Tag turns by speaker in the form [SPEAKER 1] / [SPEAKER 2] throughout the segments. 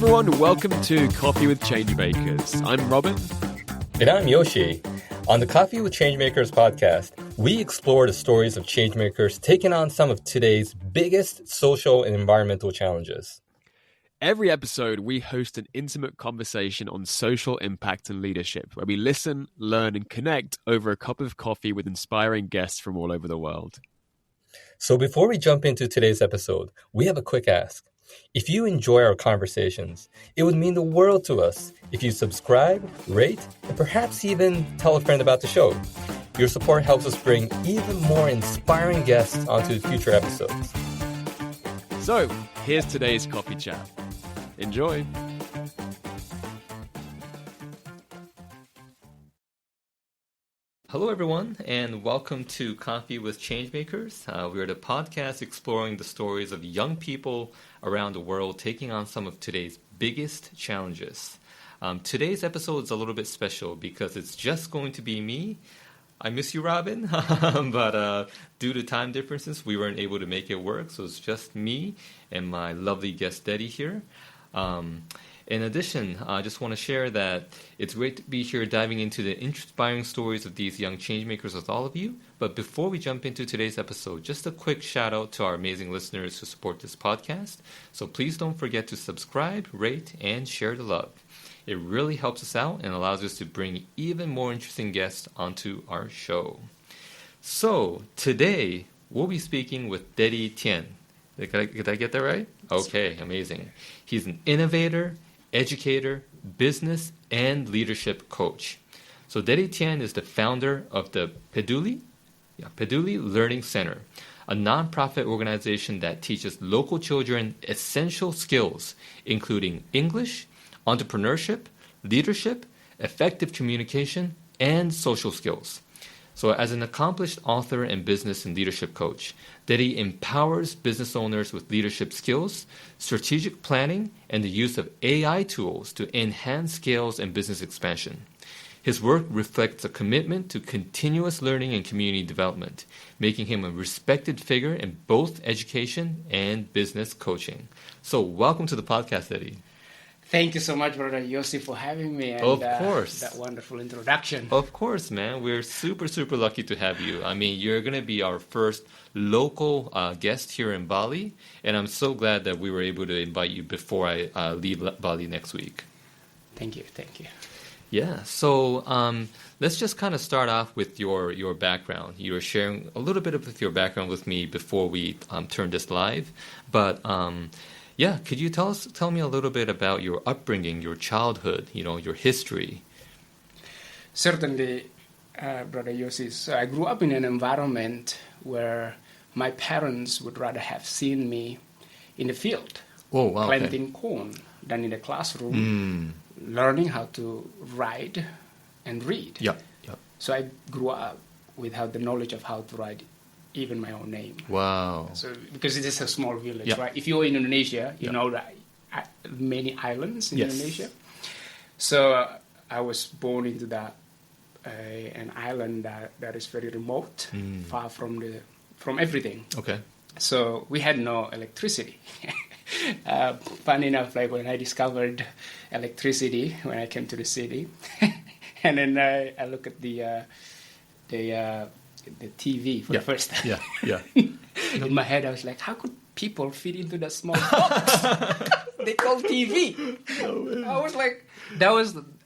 [SPEAKER 1] everyone, welcome to Coffee with Changemakers. I'm Robin.
[SPEAKER 2] And I'm Yoshi. On the Coffee with Changemakers podcast, we explore the stories of changemakers taking on some of today's biggest social and environmental challenges.
[SPEAKER 1] Every episode, we host an intimate conversation on social impact and leadership, where we listen, learn, and connect over a cup of coffee with inspiring guests from all over the world.
[SPEAKER 2] So before we jump into today's episode, we have a quick ask. If you enjoy our conversations, it would mean the world to us if you subscribe, rate, and perhaps even tell a friend about the show. Your support helps us bring even more inspiring guests onto future episodes.
[SPEAKER 1] So, here's today's coffee chat. Enjoy.
[SPEAKER 2] Hello, everyone, and welcome to Coffee with Changemakers. We're the podcast exploring the stories of young people around the world taking on some of today's biggest challenges. Today's episode is a little bit special because it's just going to be me. I miss you, Robin, but due to time differences, we weren't able to make it work, so it's just me and my lovely guest, Dedy, here. In addition, I just want to share that it's great to be here diving into the inspiring stories of these young changemakers with all of you. But before we jump into today's episode, just a quick shout out to our amazing listeners who support this podcast. So please don't forget to subscribe, rate, and share the love. It really helps us out and allows us to bring even more interesting guests onto our show. So today, we'll be speaking with Dedy Tien. Did I get that right? Okay, amazing. He's an innovator, educator, business, and leadership coach. So Dedy Tien is the founder of the Peduli Learning Center, a nonprofit organization that teaches local children essential skills, including English, entrepreneurship, leadership, effective communication, and social skills. So as an accomplished author and business and leadership coach, Dedy empowers business owners with leadership skills, strategic planning, and the use of AI tools to enhance skills and business expansion. His work reflects a commitment to continuous learning and community development, making him a respected figure in both education and business coaching. So welcome to the podcast, Dedy.
[SPEAKER 3] Thank you so much, Brother Yossi, for having me and
[SPEAKER 2] of course.
[SPEAKER 3] That wonderful introduction.
[SPEAKER 2] Of course, man. We're super, super lucky to have you. I mean, you're going to be our first local guest here in Bali, and I'm so glad that we were able to invite you before I leave Bali next week.
[SPEAKER 3] Thank you.
[SPEAKER 2] Yeah, so let's just kind of start off with your background. You were sharing a little bit of your background with me before we turned this live, but yeah, could you tell me a little bit about your upbringing, your childhood, your history?
[SPEAKER 3] Certainly, Brother Yossi. So I grew up in an environment where my parents would rather have seen me in the field, planting corn, than in the classroom, learning how to write and read.
[SPEAKER 2] Yeah.
[SPEAKER 3] So I grew up without the knowledge of how to write even my own name.
[SPEAKER 2] Wow.
[SPEAKER 3] So because it is a small village,
[SPEAKER 2] yeah.
[SPEAKER 3] right? If you're in Indonesia, you know that many islands in
[SPEAKER 2] yes.
[SPEAKER 3] Indonesia. So I was born into that an island that is very remote, far from everything.
[SPEAKER 2] Okay.
[SPEAKER 3] So we had no electricity. Funny enough, like when I discovered electricity when I came to the city, and then I look at the TV for the first time.
[SPEAKER 2] Yeah.
[SPEAKER 3] In my head, I was like, how could people fit into that small box they call TV? I was like,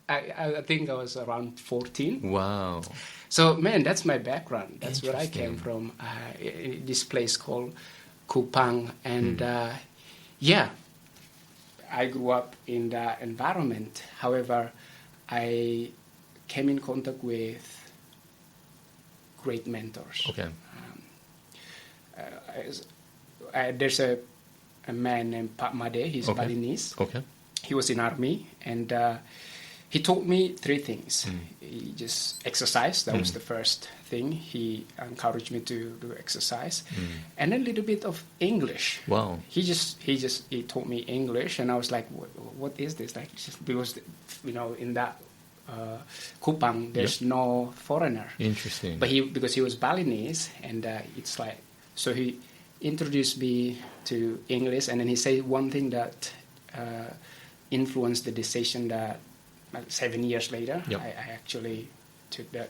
[SPEAKER 3] I think I was around 14.
[SPEAKER 2] Wow.
[SPEAKER 3] So, man, that's my background. That's where I came from, this place called Kupang. And, yeah, I grew up in that environment. However, I came in contact with great mentors.
[SPEAKER 2] Okay.
[SPEAKER 3] There's a man named Pak Made. He's Balinese.
[SPEAKER 2] Okay.
[SPEAKER 3] He was in army, and he taught me three things. He just exercise. That was the first thing. He encouraged me to do exercise, and then a little bit of English.
[SPEAKER 2] Wow.
[SPEAKER 3] He taught me English, and I was like, what is this? Like, because in that Kupang, there's no foreigner.
[SPEAKER 2] Interesting.
[SPEAKER 3] But because he was Balinese, and it's like, so he introduced me to English, and then he said one thing that influenced the decision that 7 years later,
[SPEAKER 2] Yep.
[SPEAKER 3] I actually took that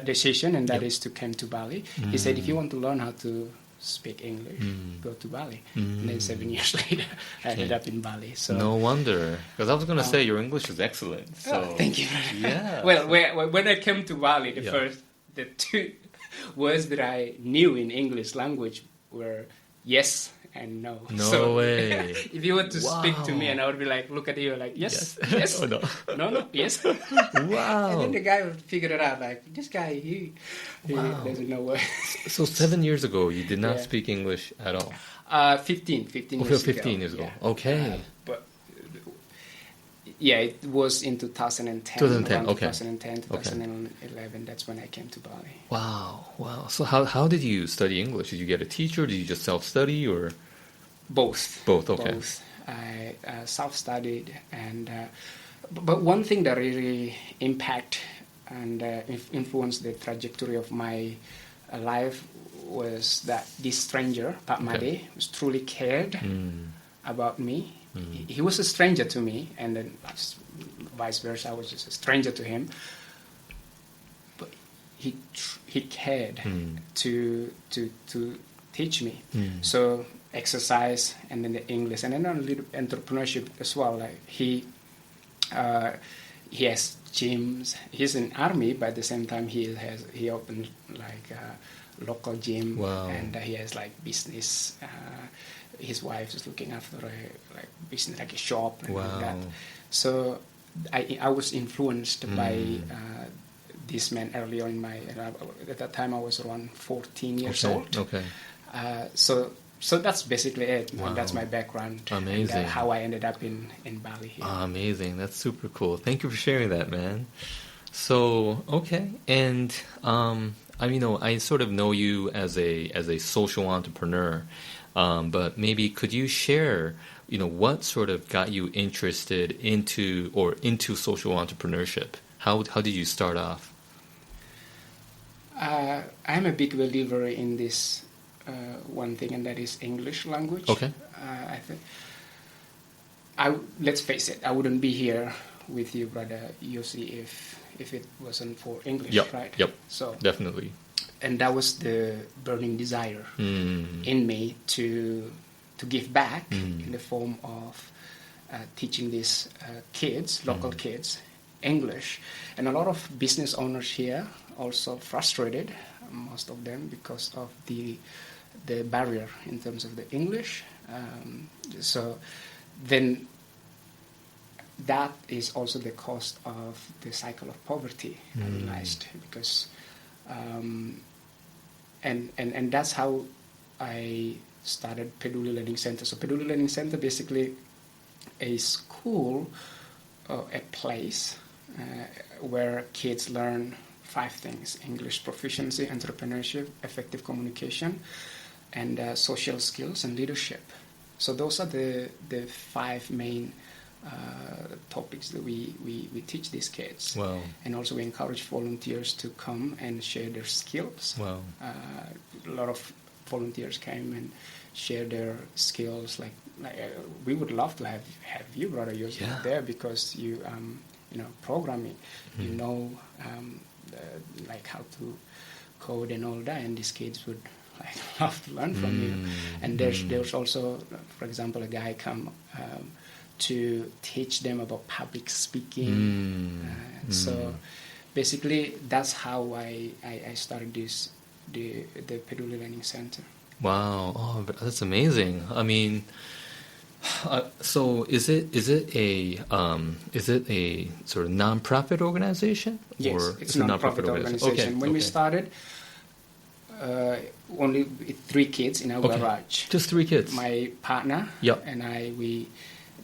[SPEAKER 3] decision, and that
[SPEAKER 2] Yep.
[SPEAKER 3] is to come to Bali. He said, if you want to learn how to speak English, go to Bali. And then 7 years later, I ended up in Bali. So
[SPEAKER 2] No wonder, because I was going to say your English is excellent. So
[SPEAKER 3] thank you.
[SPEAKER 2] Yeah.
[SPEAKER 3] Well, when I came to Bali,
[SPEAKER 2] Yeah.
[SPEAKER 3] the two words that I knew in English language were yes and no.
[SPEAKER 2] No way.
[SPEAKER 3] If you were to speak to me,
[SPEAKER 2] Wow.
[SPEAKER 3] and I would be like, look at you, like, yes, yes,
[SPEAKER 2] Oh, no.
[SPEAKER 3] no, yes.
[SPEAKER 2] Wow.
[SPEAKER 3] And then the guy would figure it out, like, this guy, he
[SPEAKER 2] Wow.
[SPEAKER 3] doesn't know what.
[SPEAKER 2] So 7 years ago, you did not
[SPEAKER 3] Yeah.
[SPEAKER 2] speak English at all.
[SPEAKER 3] 15
[SPEAKER 2] Oh,
[SPEAKER 3] years
[SPEAKER 2] 15
[SPEAKER 3] ago.
[SPEAKER 2] years ago.
[SPEAKER 3] Yeah.
[SPEAKER 2] Okay.
[SPEAKER 3] But yeah, it was in 2010.
[SPEAKER 2] 2010,
[SPEAKER 3] around
[SPEAKER 2] okay.
[SPEAKER 3] 2010, 2011. That's when I came to Bali.
[SPEAKER 2] Wow. So how did you study English? Did you get a teacher? Did you just self-study or?
[SPEAKER 3] Both.
[SPEAKER 2] Both, okay.
[SPEAKER 3] Both. I self-studied, and but one thing that really impact and influenced the trajectory of my life was that this stranger, Pak Made, was truly cared about me. He was a stranger to me, and then vice versa, I was just a stranger to him. But he cared to teach me. So exercise, and then the English, and then a little entrepreneurship as well. Like he has gyms. He's in army, but at the same time he opened like a local gym.
[SPEAKER 2] Wow.
[SPEAKER 3] And he has like business. His wife is looking after a like business, like a shop and all that. So I was influenced by this man early on in my. At that time I was around 14 years old.
[SPEAKER 2] Okay.
[SPEAKER 3] So that's basically it.
[SPEAKER 2] Wow.
[SPEAKER 3] And that's my background.
[SPEAKER 2] Amazing.
[SPEAKER 3] And, how I ended up in Bali here.
[SPEAKER 2] Amazing. That's super cool. Thank you for sharing that, man. So, okay. And I sort of know you as a social entrepreneur. But maybe could you share, what sort of got you interested into social entrepreneurship? How did you start off?
[SPEAKER 3] I'm a big believer in this one thing, and that is English language.
[SPEAKER 2] Okay.
[SPEAKER 3] I think let's face it, I wouldn't be here with you, brother Yossi, if it wasn't for English, right?
[SPEAKER 2] Yep.
[SPEAKER 3] So
[SPEAKER 2] definitely.
[SPEAKER 3] And that was the burning desire in me to give back in the form of teaching these kids, local kids, English. And a lot of business owners here also frustrated, most of them, because of the barrier in terms of the English. So then that is also the cost of the cycle of poverty, I realized, because and that's how I started Peduli Learning Center. So Peduli Learning Center, basically a school, a place where kids learn 5 things: English proficiency, entrepreneurship, effective communication, and social skills and leadership. So those are the 5 main topics that we teach these kids.
[SPEAKER 2] Wow.
[SPEAKER 3] And also we encourage volunteers to come and share their skills.
[SPEAKER 2] Wow.
[SPEAKER 3] A lot of volunteers came and share their skills. Like we would love to have you, brother, there, because you programming, like how to code and all that, and these kids would love to learn from you. And there's also, for example, a guy come to teach them about public speaking. So basically that's how I started the Peduli Learning Center.
[SPEAKER 2] Wow. Oh, that's amazing. I mean, so is it a sort of non-profit organization?
[SPEAKER 3] Yes,
[SPEAKER 2] or
[SPEAKER 3] it's a non-profit organization. When we started, only 3 kids in our garage.
[SPEAKER 2] Just 3 kids.
[SPEAKER 3] My partner
[SPEAKER 2] Yep.
[SPEAKER 3] and we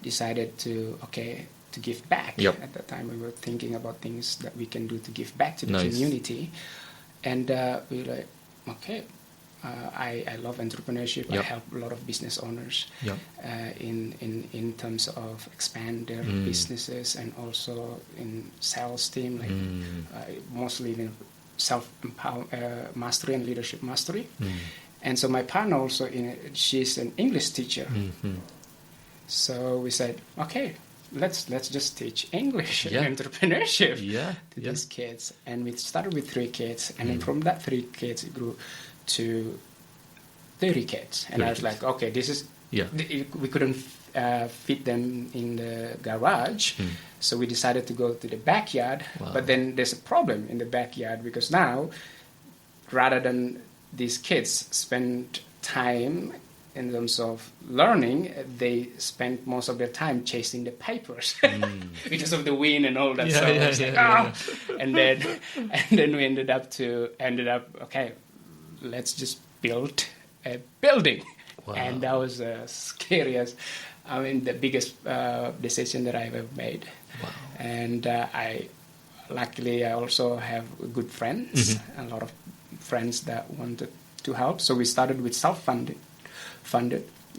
[SPEAKER 3] decided to give back.
[SPEAKER 2] Yep.
[SPEAKER 3] At that time, we were thinking about things that we can do to give back to the
[SPEAKER 2] Nice.
[SPEAKER 3] community, and we were like, okay. I love entrepreneurship.
[SPEAKER 2] Yep.
[SPEAKER 3] I help a lot of business owners
[SPEAKER 2] Yep.
[SPEAKER 3] in terms of expand their businesses, and also in sales team, like mostly in mastery and leadership mastery. And so my partner also, she's an English teacher. So we said, okay, let's just teach English and entrepreneurship to these kids. And we started with 3 kids, and then from that 3 kids it grew to 30 kids. And I was like, okay, this is we couldn't fit them in the garage, so we decided to go to the backyard. But then there's a problem in the backyard, because now, rather than these kids spend time in terms of learning, they spend most of their time chasing the papers because of the wind and all that stuff. And then we ended up okay, let's just build a building. And that was the scariest, the biggest decision that I've ever made. And luckily I also have good friends, a lot of friends that wanted to help. So we started with self-funded,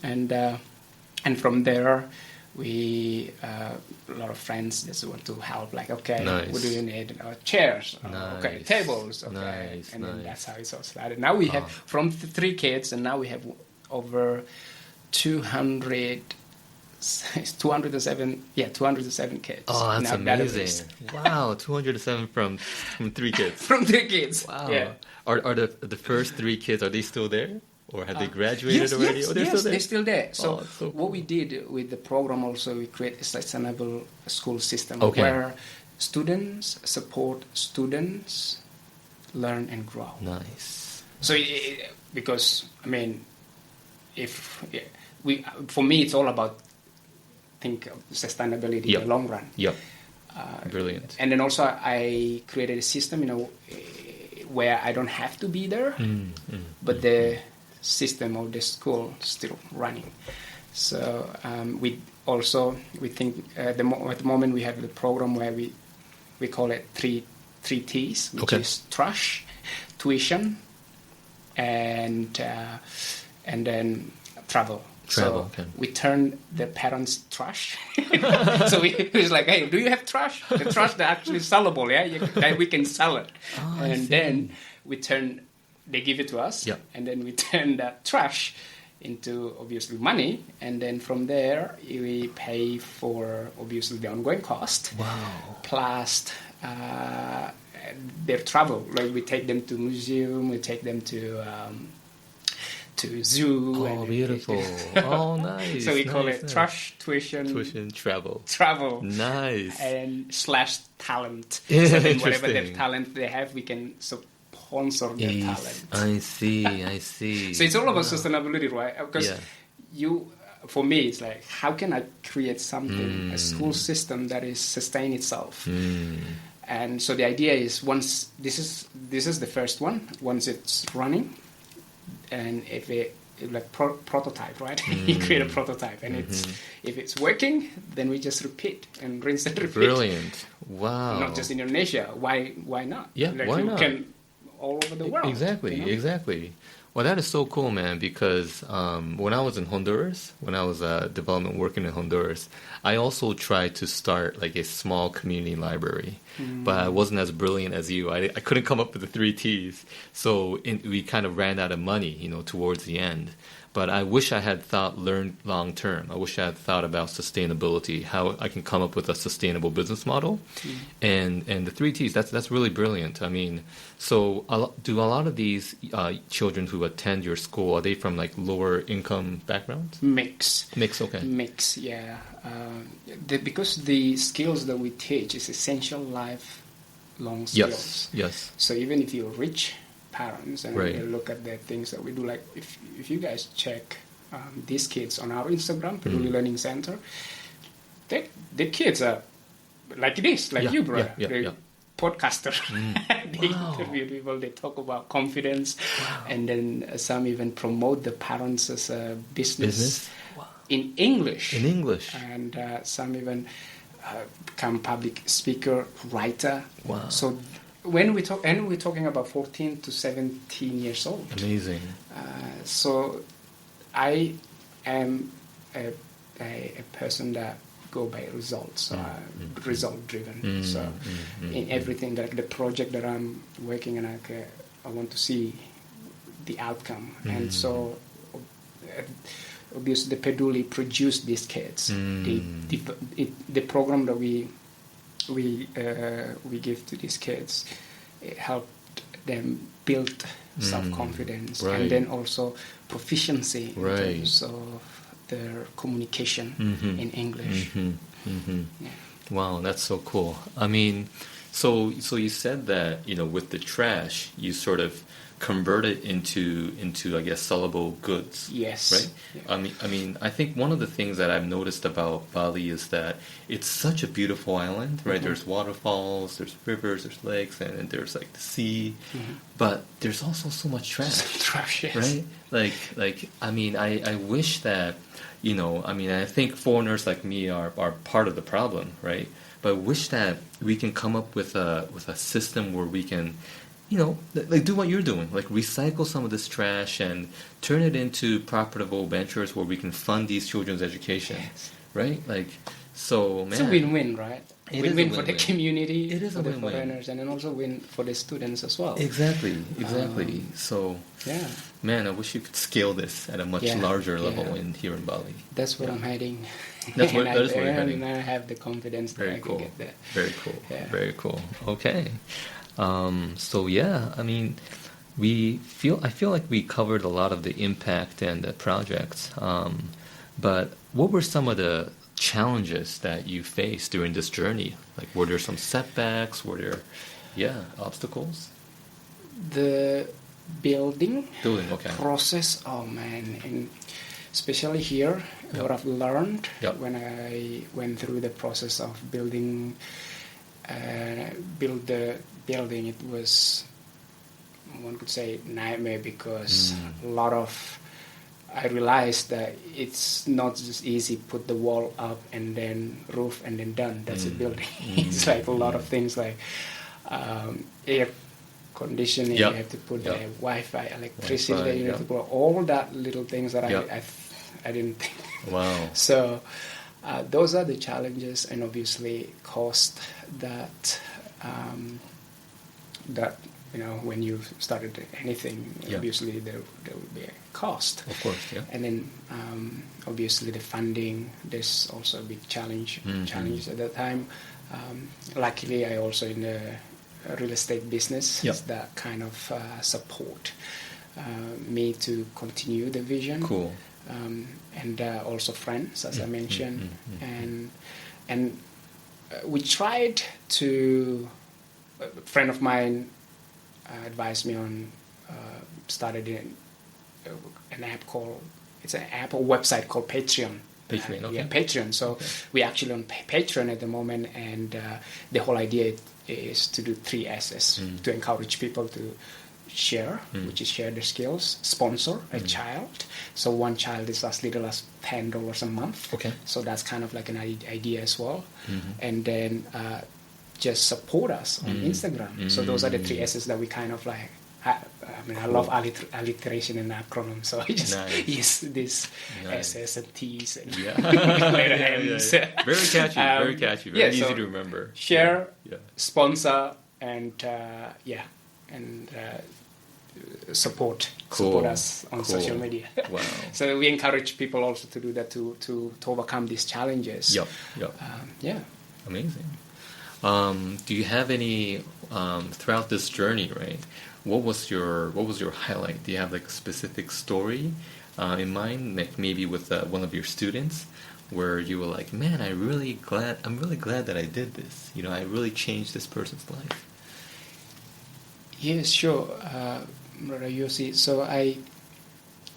[SPEAKER 3] and from there we a lot of friends just want to help. Like, okay, what do you need? Chairs, okay, tables, okay, and then that's how it all started. Now we have from 3 kids, and now we have over 207 kids.
[SPEAKER 2] Oh, that's amazing. Wow, 207 from 3 kids.
[SPEAKER 3] From 3 kids.
[SPEAKER 2] Wow.
[SPEAKER 3] Yeah.
[SPEAKER 2] Are the first 3 kids, are they still there? Or have they graduated already?
[SPEAKER 3] Yes,
[SPEAKER 2] they're still there?
[SPEAKER 3] They're still there. So,
[SPEAKER 2] cool.
[SPEAKER 3] What we did with the program also, we create a sustainable school system where students support students learn and grow.
[SPEAKER 2] Nice.
[SPEAKER 3] So, because, for me, it's all about think of sustainability in the long run.
[SPEAKER 2] Yep. Brilliant.
[SPEAKER 3] And then also I created a system, where I don't have to be there, but the system of the school still running. So we think at the moment we have the program where we call it three T's, which is trash, tuition, and then travel. So we turn the parents' trash. So it was like, hey, do you have trash? The trash that actually sellable, we can sell it. And then they give it to us, and then we turn that trash into obviously money, and then from there we pay for obviously the ongoing cost. Plus their travel. Like we take them to museum, we take them to zoo.
[SPEAKER 2] Oh, beautiful. Oh, nice.
[SPEAKER 3] So we call it trash, tuition,
[SPEAKER 2] travel. Nice.
[SPEAKER 3] And / talent.
[SPEAKER 2] Yeah,
[SPEAKER 3] so then whatever their talent they have, we can sponsor their talent.
[SPEAKER 2] I see.
[SPEAKER 3] So it's all about sustainability, right? Because for me, it's like, how can I create something, a school system that is sustain itself? And so the idea is, once this is the first one, once it's running, and if it like prototype, right? You create a prototype, and if it's working, then we just repeat and rinse and repeat.
[SPEAKER 2] Brilliant! Wow.
[SPEAKER 3] Not just in Indonesia. Why not?
[SPEAKER 2] Yeah,
[SPEAKER 3] like
[SPEAKER 2] why
[SPEAKER 3] you
[SPEAKER 2] not?
[SPEAKER 3] Can all over the world.
[SPEAKER 2] Exactly. Well, that is so cool, man, because when I was in Honduras, when I was development working in Honduras, I also tried to start like a small community library, but I wasn't as brilliant as you. I couldn't come up with the 3 T's, so we kind of ran out of money, towards the end. But I wish I had learned long term. I wish I had thought about sustainability, how I can come up with a sustainable business model, and the 3 T's. That's really brilliant. So do a lot of these children who attend your school, are they from like lower income backgrounds?
[SPEAKER 3] Mix, okay. Mix, yeah. Because the skills that we teach is essential lifelong skills.
[SPEAKER 2] Yes.
[SPEAKER 3] So even if you're rich parents and you look at the things that we do, like if you guys check these kids on our Instagram, Peduli Learning Center, the kids are like this, like you, brother. Podcaster. They interview people, they talk about confidence, and then some even promote the parents as a business? In English. And some even become public speaker, writer. So when we're talking about 14 to 17 years old.
[SPEAKER 2] Amazing.
[SPEAKER 3] So I am a person that go by results, result driven. So in everything, like the project that I'm working on, I want to see the outcome. And so obviously the Peduli produced these kids. The program that we give to these kids, it helped them build self-confidence, and then also proficiency in terms of their communication in English. Yeah.
[SPEAKER 2] Wow, that's so cool. I mean, so you said that, you know, with the trash, you sort of convert it into I guess sellable goods.
[SPEAKER 3] Yes.
[SPEAKER 2] Right?
[SPEAKER 3] Yeah.
[SPEAKER 2] I mean, I think one of the things that I've noticed about Bali is that it's such a beautiful island, right? There's waterfalls, there's rivers, there's lakes, and there's like the sea. But there's also so much trash.
[SPEAKER 3] Trash, yes.
[SPEAKER 2] Right? Like I mean, I wish that, you know, I mean, I think foreigners like me are part of the problem, right? But I wish that we can come up with a system where we can, you know, like do what you're doing, like recycle some of this trash and turn it into profitable ventures where we can fund these children's education, right? Like, so man,
[SPEAKER 3] it's a win-win, right?
[SPEAKER 2] It is a
[SPEAKER 3] Win-win for the
[SPEAKER 2] win-win.
[SPEAKER 3] community,
[SPEAKER 2] It is
[SPEAKER 3] for
[SPEAKER 2] a
[SPEAKER 3] the
[SPEAKER 2] win-win.
[SPEAKER 3] foreigners, and then also win for the students as well.
[SPEAKER 2] Exactly. So,
[SPEAKER 3] Yeah,
[SPEAKER 2] man, I wish you could scale this at a much larger level here in Bali.
[SPEAKER 3] that's where I'm heading.
[SPEAKER 2] That's where,
[SPEAKER 3] And
[SPEAKER 2] that is where you're heading.
[SPEAKER 3] And I have the confidence that
[SPEAKER 2] Very
[SPEAKER 3] I
[SPEAKER 2] cool.
[SPEAKER 3] can get there.
[SPEAKER 2] Very cool.
[SPEAKER 3] Yeah.
[SPEAKER 2] Very cool. Okay. So yeah, I mean, I feel like we covered a lot of the impact and the projects. But what were some of the challenges that you faced during this journey? Like, were there some setbacks? Were there, obstacles?
[SPEAKER 3] The building
[SPEAKER 2] Okay.
[SPEAKER 3] process, oh man, and especially here, what I've learned when I went through the process of build the building, it was, one could say, nightmare, because I realized that it's not just easy put the wall up and then roof and then done, that's a building. It's like a lot of things, like air conditioning, you have to put the Wi-Fi, electricity, you have to put all that little things that I didn't think.
[SPEAKER 2] Wow.
[SPEAKER 3] So those are the challenges, and obviously cost that you know, when you started anything, obviously there will be a cost.
[SPEAKER 2] Of course, yeah.
[SPEAKER 3] And then obviously the funding, there's also a big challenge at that time. Luckily, I also in the real estate business that kind of support me to continue the vision.
[SPEAKER 2] Cool.
[SPEAKER 3] And also friends, as I mentioned, and we tried to. A friend of mine advised me on started an app called, it's an app or website called Patreon.
[SPEAKER 2] Patreon, okay.
[SPEAKER 3] Yeah, Patreon. So we're actually on Patreon at the moment, and the whole idea is to do 3 S's, to encourage people to share, which is share their skills, sponsor a child. So one child is as little as $10 a month. Okay. So that's kind of like an idea as well. And then just support us on Instagram. So those are the 3 S's that we kind of like. I mean, I love alliteration and acronyms, so I just use this S's and T's and letter M's.
[SPEAKER 2] Very catchy, very easy to remember.
[SPEAKER 3] Share, sponsor, and support us on social media.
[SPEAKER 2] Wow.
[SPEAKER 3] So we encourage people also to do that to overcome these challenges.
[SPEAKER 2] Amazing. Do you have any throughout this journey, right? What was your highlight? Do you have like a specific story in mind, like maybe with one of your students, where you were like, man, I'm really glad that I did this. You know, I really changed this person's life.
[SPEAKER 3] Yes, sure, Brother Yossi. So I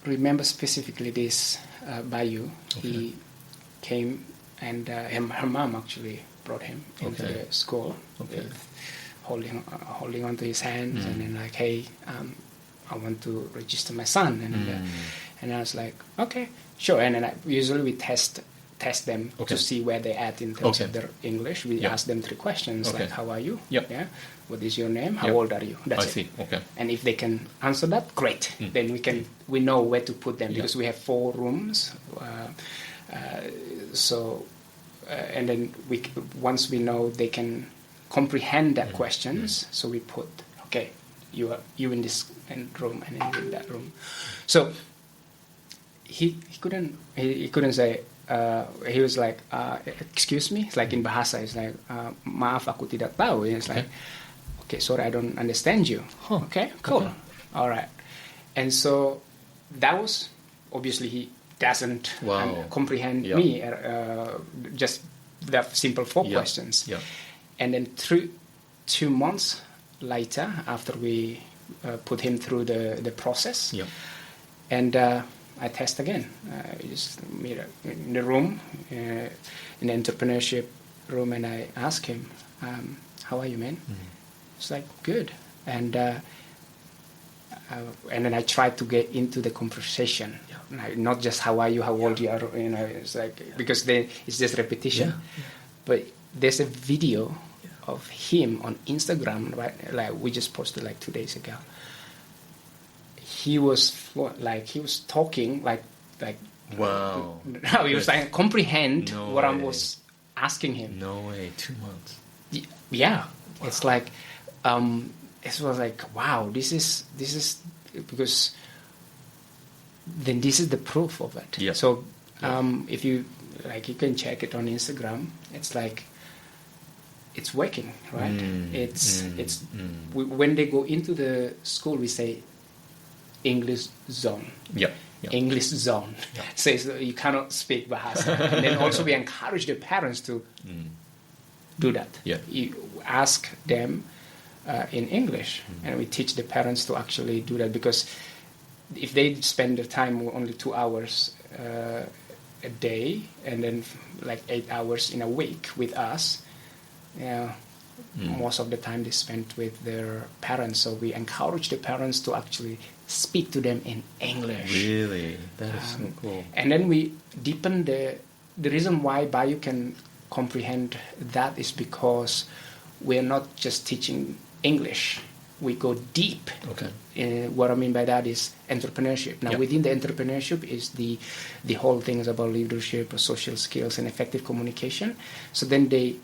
[SPEAKER 3] remember specifically this Bayu. Okay. He came, and her mom actually brought him into the school. Okay. Holding onto his hands and then like, hey, I want to register my son, and I was like, okay, sure. And then usually we test them to see where they're at in terms of their English. We ask them 3 questions like, how are you? Yeah. What is your name? How old are you? That's it. Okay. And if they can answer that, great. Then we know where to put them because we have 4 rooms. And then once we know they can comprehend that questions, so we put, you in this room and then you in that room. So he couldn't say. He was like, excuse me. It's like in Bahasa. It's like, maaf aku tidak tahu. It's like, okay, sorry, I don't understand you.
[SPEAKER 2] Huh.
[SPEAKER 3] Okay, cool.
[SPEAKER 2] Okay.
[SPEAKER 3] All right. And so that was, obviously he doesn't comprehend me, just that simple 4 questions.
[SPEAKER 2] Yeah.
[SPEAKER 3] And then 2 months later, after we put him through the process, and I test again. I just meet in the room, in the entrepreneurship room, and I ask him, how are you, man? It's like, good. And then I try to get into the conversation, not just how are you, how old you are, it's like, because then it's just repetition. But there's a video of him on Instagram, right? Like we just posted like 2 days ago. He was talking like
[SPEAKER 2] wow.
[SPEAKER 3] No, he was trying to comprehend what I was asking him.
[SPEAKER 2] No way, 2 months.
[SPEAKER 3] Yeah, wow. It's like it was like, wow, this is because then this is the proof of it.
[SPEAKER 2] Yeah.
[SPEAKER 3] So if you like, you can check it on Instagram. It's like it's working, right? When they go into the school, we say English zone. English zone. Says you cannot speak Bahasa. And then also we encourage the parents to do that. You ask them in English, and we teach the parents to actually do that, because if they spend their time only 2 hours a day and then like 8 hours in a week with us, most of the time they spend with their parents. So we encourage the parents to actually speak to them in English.
[SPEAKER 2] Really? That is so cool.
[SPEAKER 3] And then we deepen the reason why Bayu can comprehend that is because we're not just teaching English. We go deep.
[SPEAKER 2] Okay.
[SPEAKER 3] What I mean by that is entrepreneurship. Now, within the entrepreneurship is the whole thing is about leadership, social skills, and effective communication. So then they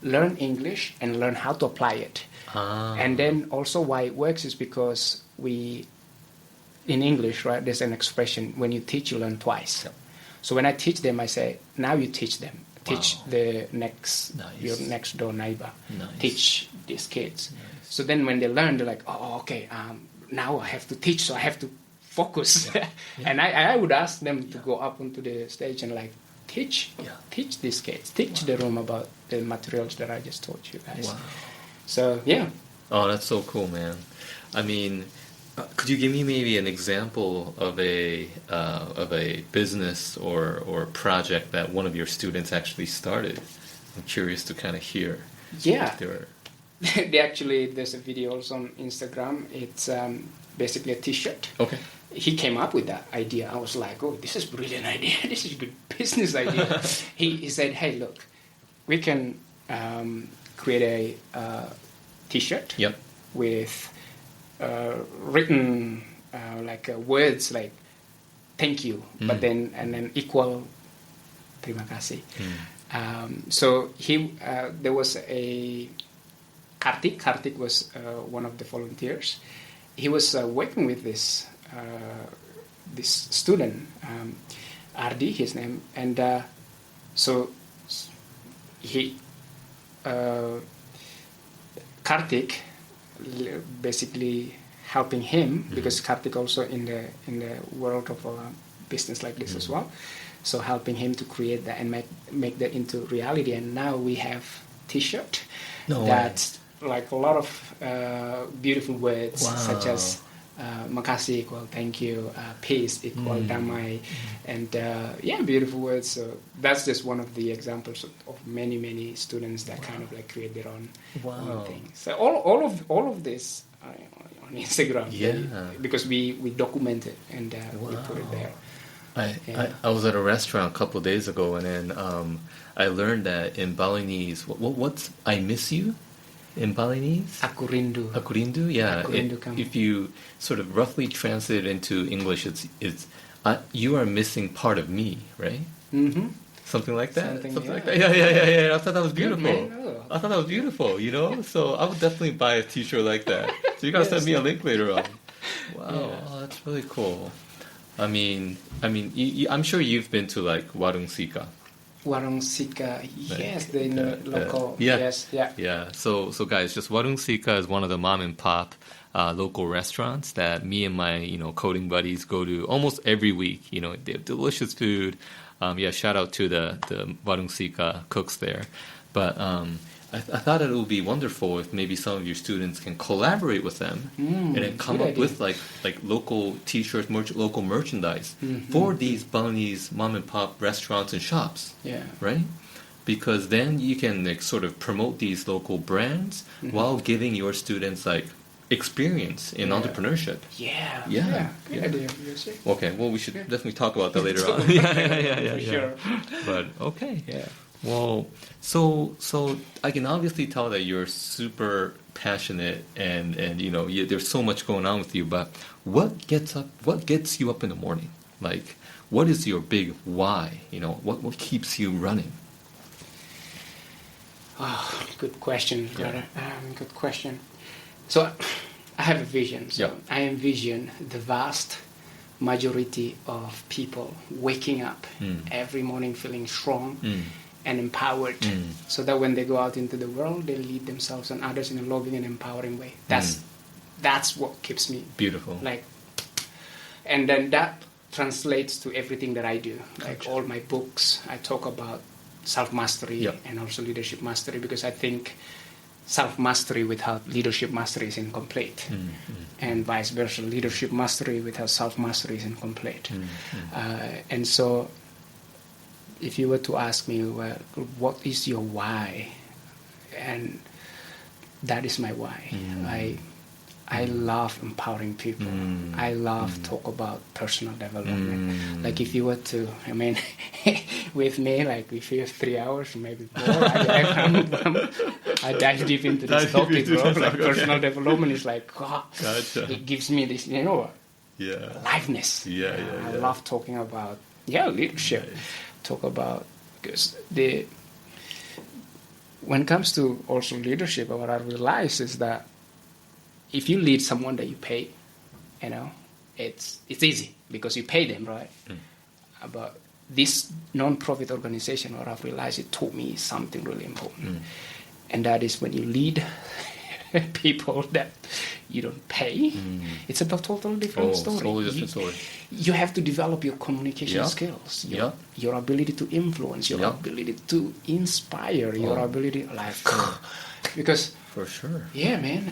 [SPEAKER 3] learn English and learn how to apply it. And then also why it works is because in English, right, there's an expression, when you teach, you learn twice. So when I teach them, I say, now you teach them. Teach the your next door neighbor. Teach these kids. So then when they learn, they're like, oh, okay, now I have to teach, so I have to focus. And I would ask them to go up onto the stage and like, teach these kids, teach the room about the materials that I just taught you guys.
[SPEAKER 2] Wow.
[SPEAKER 3] So, yeah.
[SPEAKER 2] Oh, that's so cool, man. I mean, could you give me maybe an example of a business or project that one of your students actually started? I'm curious to kind of hear.
[SPEAKER 3] Yeah. There's a video also on Instagram. It's basically a T-shirt.
[SPEAKER 2] Okay.
[SPEAKER 3] He came up with that idea. I was like, oh, this is a brilliant idea. This is a good business idea. He said, hey, look, we can create a T-shirt with written words like thank you, but then equal terima kasih. So there was a Kartik was one of the volunteers. He was working with this student, Ardi, his name, and so he Kartik basically helping him because Kartik also in the world of business like this as well, so helping him to create that and make that into reality. And now we have T-shirt that's like a lot of beautiful words such as makasih equal thank you, peace equal damai, and beautiful words. So that's just one of the examples of many students that kind of like create their own thing. So all of this on Instagram, because we document it and we put it there.
[SPEAKER 2] I was at a restaurant a couple of days ago, and then I learned that in Balinese, what's I miss you? In Balinese?
[SPEAKER 3] Aku rindu.
[SPEAKER 2] Aku rindu, yeah.
[SPEAKER 3] Aku rindu kamu.
[SPEAKER 2] If you sort of roughly translate it into English, it's you are missing part of me, right?
[SPEAKER 3] Mm-hmm.
[SPEAKER 2] Something like that.
[SPEAKER 3] Something
[SPEAKER 2] like that. Yeah. I thought that was beautiful.
[SPEAKER 3] Good, man.
[SPEAKER 2] I thought that was beautiful. So I would definitely buy a T-shirt like that. So you gotta send me a link later on. Wow, that's really cool. I mean, I'm sure you've been to like Warung Sika.
[SPEAKER 3] Warung Sika, yes, the local,
[SPEAKER 2] yeah.
[SPEAKER 3] yes, yeah.
[SPEAKER 2] Yeah, so guys, just Warung Sika is one of the mom and pop local restaurants that me and my coding buddies go to almost every week. They have delicious food. Shout out to the Warung Sika cooks there. But I thought it would be wonderful if maybe some of your students can collaborate with them and then come up with like local T-shirts, local merchandise for these Balinese mom and pop restaurants and shops.
[SPEAKER 3] Yeah.
[SPEAKER 2] Right? Because then you can like sort of promote these local brands while giving your students like experience in entrepreneurship.
[SPEAKER 3] Yeah. Good idea.
[SPEAKER 2] Okay, well we should definitely talk about that later on. Yeah.
[SPEAKER 3] For sure.
[SPEAKER 2] But okay.
[SPEAKER 3] Yeah.
[SPEAKER 2] Well, so I can obviously tell that you're super passionate and there's so much going on with you. But what gets you up in the morning? Like, what is your big why? What keeps you running?
[SPEAKER 3] Oh, good question, brother. Good question. So, I have a vision. So I envision the vast majority of people waking up every morning feeling strong and empowered, so that when they go out into the world, they lead themselves and others in a loving and empowering way. That's what keeps me
[SPEAKER 2] beautiful.
[SPEAKER 3] And then that translates to everything that I do. Like all my books, I talk about self-mastery and also leadership mastery, because I think self-mastery without leadership mastery is incomplete, and vice versa. Leadership mastery without self-mastery is incomplete. And so if you were to ask me, well, what is your why? And that is my why. I love empowering people. I love talk about personal development. Like if you were to, with me, like if you have 3 hours, maybe more, I dive deep into this topic, bro. Like personal development is like, it gives me this, aliveness. I love talking about, leadership. Talk about, because when it comes to also leadership, what I realize is that if you lead someone that you pay, it's easy because you pay them, right? But this non-profit organization, what I've realized, it taught me something really important, and that is when you lead people that you don't pay, it's a totally different story.
[SPEAKER 2] Totally different story.
[SPEAKER 3] You have to develop your communication skills, your ability to influence, your ability to inspire, your ability, because
[SPEAKER 2] for sure,
[SPEAKER 3] man,